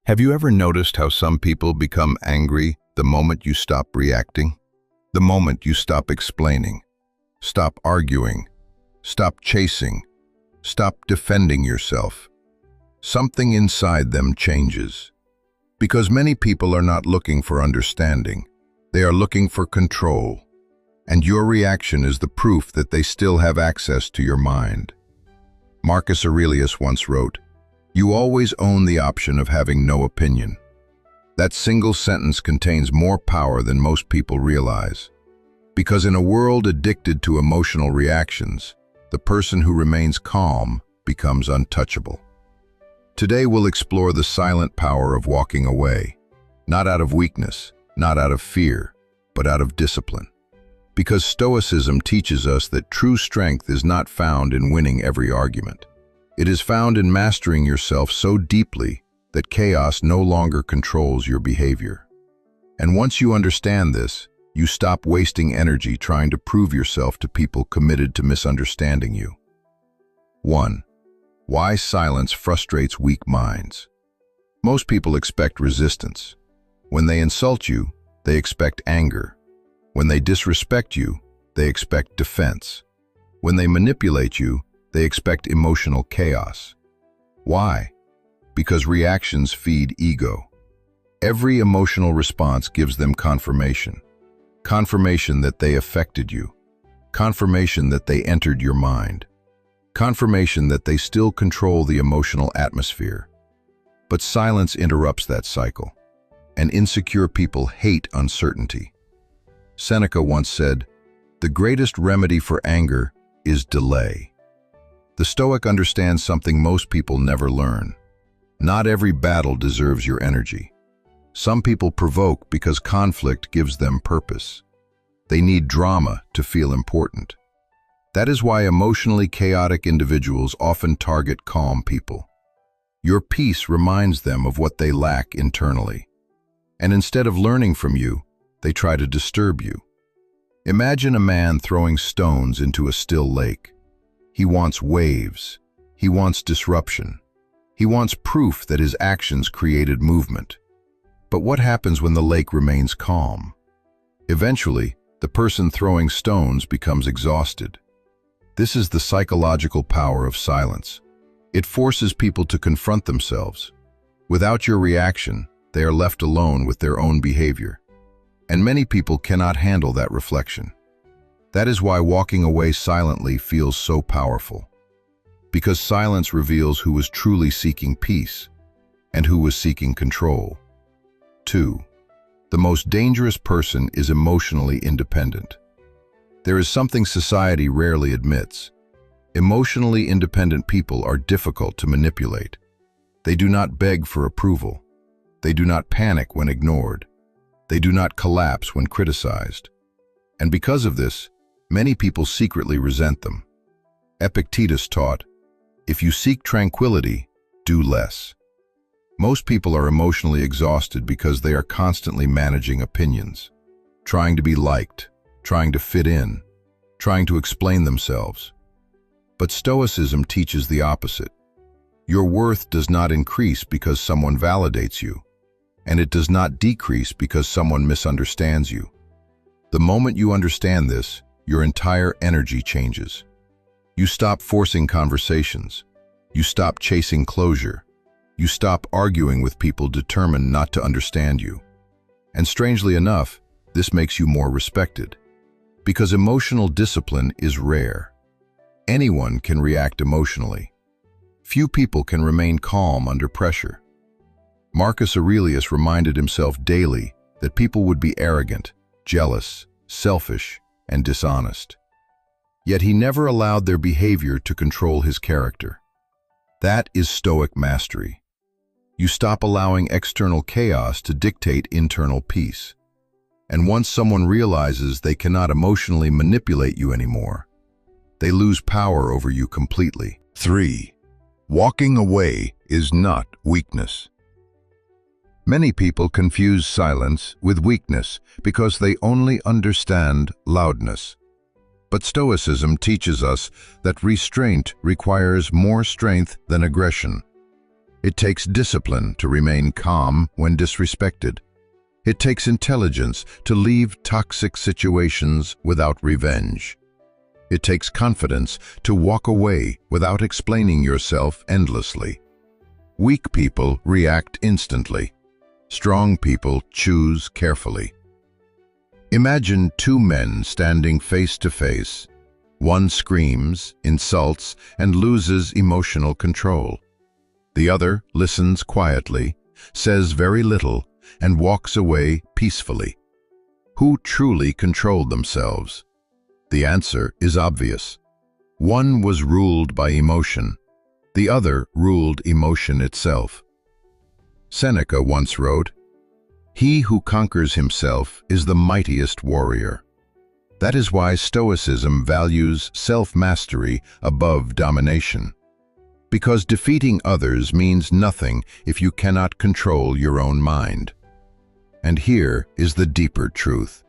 Have you ever noticed how some people become angry the moment you stop reacting? The moment you stop explaining, stop arguing, stop chasing, stop defending yourself. Something inside them changes. Because many people are not looking for understanding. They are looking for control. And your reaction is the proof that they still have access to your mind. Marcus Aurelius once wrote, "You always own the option of having no opinion." That single sentence contains more power than most people realize. Because in a world addicted to emotional reactions, the person who remains calm becomes untouchable. Today we'll explore the silent power of walking away, not out of weakness, not out of fear, but out of discipline. Because Stoicism teaches us that true strength is not found in winning every argument. It is found in mastering yourself so deeply that chaos no longer controls your behavior. And once you understand this, you stop wasting energy trying to prove yourself to people committed to misunderstanding you. 1. Why silence frustrates weak minds. Most people expect resistance. When they insult you, they expect anger. When they disrespect you, they expect defense. When they manipulate you, they expect emotional chaos. Why? Because reactions feed ego. Every emotional response gives them confirmation. Confirmation that they affected you. Confirmation that they entered your mind. Confirmation that they still control the emotional atmosphere. But silence interrupts that cycle. And insecure people hate uncertainty. Seneca once said, "The greatest remedy for anger is delay." The Stoic understands something most people never learn. Not every battle deserves your energy. Some people provoke because conflict gives them purpose. They need drama to feel important. That is why emotionally chaotic individuals often target calm people. Your peace reminds them of what they lack internally. And instead of learning from you, they try to disturb you. Imagine a man throwing stones into a still lake. He wants waves. He wants disruption. He wants proof that his actions created movement. But what happens when the lake remains calm? Eventually, the person throwing stones becomes exhausted. This is the psychological power of silence. It forces people to confront themselves. Without your reaction, they are left alone with their own behavior. And many people cannot handle that reflection. That is why walking away silently feels so powerful. Because silence reveals who was truly seeking peace and who was seeking control. 2. The most dangerous person is emotionally independent. There is something society rarely admits. Emotionally independent people are difficult to manipulate. They do not beg for approval. They do not panic when ignored. They do not collapse when criticized. And because of this, many people secretly resent them. Epictetus taught, "If you seek tranquility, do less." Most people are emotionally exhausted because they are constantly managing opinions, trying to be liked, trying to fit in, trying to explain themselves. But Stoicism teaches the opposite. Your worth does not increase because someone validates you. And it does not decrease because someone misunderstands you. The moment you understand this, your entire energy changes. You stop forcing conversations. You stop chasing closure. You stop arguing with people determined not to understand you. And strangely enough, this makes you more respected. Because emotional discipline is rare. Anyone can react emotionally. Few people can remain calm under pressure. Marcus Aurelius reminded himself daily that people would be arrogant, jealous, selfish, and dishonest. Yet he never allowed their behavior to control his character. That is Stoic mastery. You stop allowing external chaos to dictate internal peace. And once someone realizes they cannot emotionally manipulate you anymore, they lose power over you completely. 3. Walking away is not weakness. Many people confuse silence with weakness because they only understand loudness. But Stoicism teaches us that restraint requires more strength than aggression. It takes discipline to remain calm when disrespected. It takes intelligence to leave toxic situations without revenge. It takes confidence to walk away without explaining yourself endlessly. Weak people react instantly. Strong people choose carefully. Imagine two men standing face to face. One screams, insults, and loses emotional control. The other listens quietly, says very little, and walks away peacefully. Who truly controlled themselves? The answer is obvious. One was ruled by emotion. The other ruled emotion itself. Seneca once wrote, "He who conquers himself is the mightiest warrior." That is why Stoicism values self-mastery above domination. Because defeating others means nothing if you cannot control your own mind. And here is the deeper truth.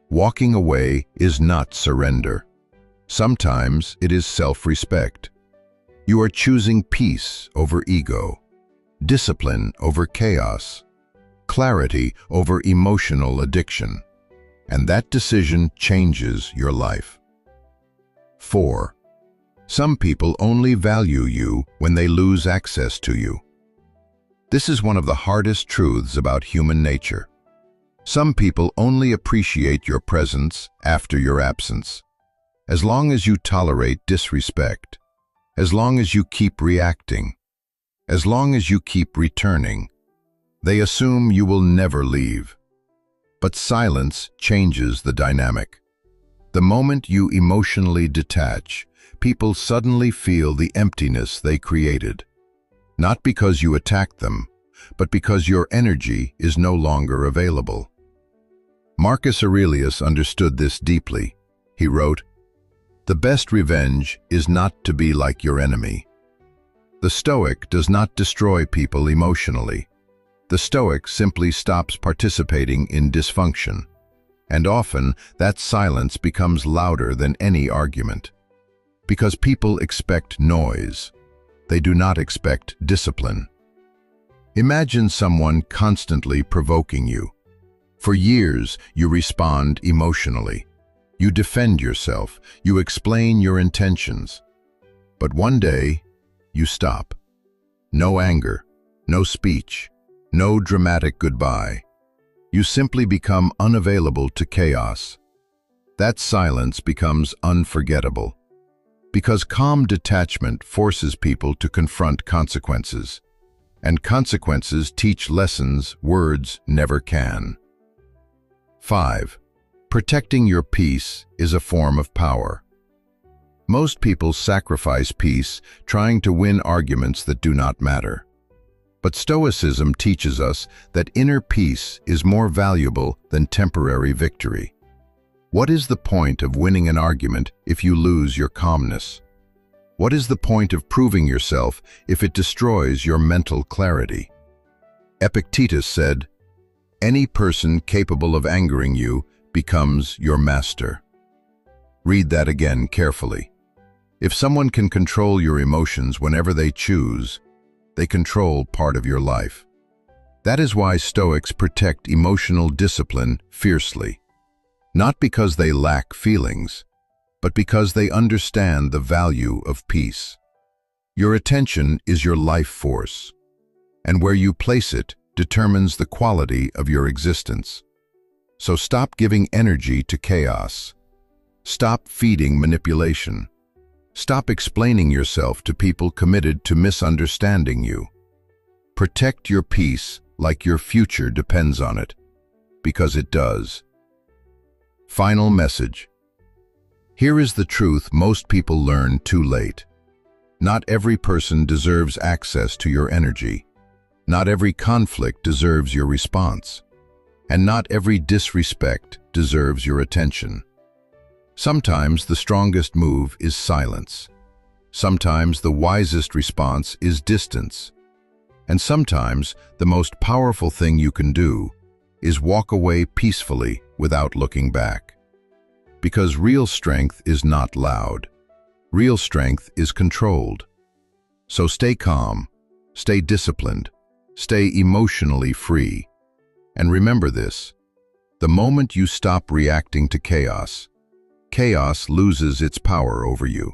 Walking away is not surrender. Sometimes it is self-respect. You are choosing peace over ego, discipline over chaos, clarity over emotional addiction. And that decision changes your life. 4. Some people only value you when they lose access to you. This is one of the hardest truths about human nature. Some people only appreciate your presence after your absence. As long as you tolerate disrespect, as long as you keep reacting, as long as you keep returning, they assume you will never leave. But silence changes the dynamic. The moment you emotionally detach, people suddenly feel the emptiness they created. Not because you attacked them, but because your energy is no longer available. Marcus Aurelius understood this deeply. He wrote, "The best revenge is not to be like your enemy." The Stoic does not destroy people emotionally. The Stoic simply stops participating in dysfunction. And often, that silence becomes louder than any argument. Because people expect noise. They do not expect discipline. Imagine someone constantly provoking you. For years, you respond emotionally. You defend yourself. You explain your intentions. But one day, you stop. No anger, no speech, no dramatic goodbye. You simply become unavailable to chaos. That silence becomes unforgettable. Because calm detachment forces people to confront consequences. And consequences teach lessons words never can. 5. Protecting your peace is a form of power. Most people sacrifice peace trying to win arguments that do not matter. But Stoicism teaches us that inner peace is more valuable than temporary victory. What is the point of winning an argument if you lose your calmness? What is the point of proving yourself if it destroys your mental clarity? Epictetus said, "Any person capable of angering you becomes your master." Read that again carefully. If someone can control your emotions whenever they choose, they control part of your life. That is why Stoics protect emotional discipline fiercely. Not because they lack feelings, but because they understand the value of peace. Your attention is your life force, and where you place it determines the quality of your existence. So stop giving energy to chaos. Stop feeding manipulation. Stop explaining yourself to people committed to misunderstanding you. Protect your peace like your future depends on it, because it does. Final message. Here is the truth most people learn too late. Not every person deserves access to your energy. Not every conflict deserves your response. And not every disrespect deserves your attention. Sometimes the strongest move is silence. Sometimes the wisest response is distance. And sometimes the most powerful thing you can do is walk away peacefully without looking back. Because real strength is not loud. Real strength is controlled. So stay calm, Stay disciplined. Stay emotionally free. And remember this: the moment you stop reacting to chaos, chaos loses its power over you.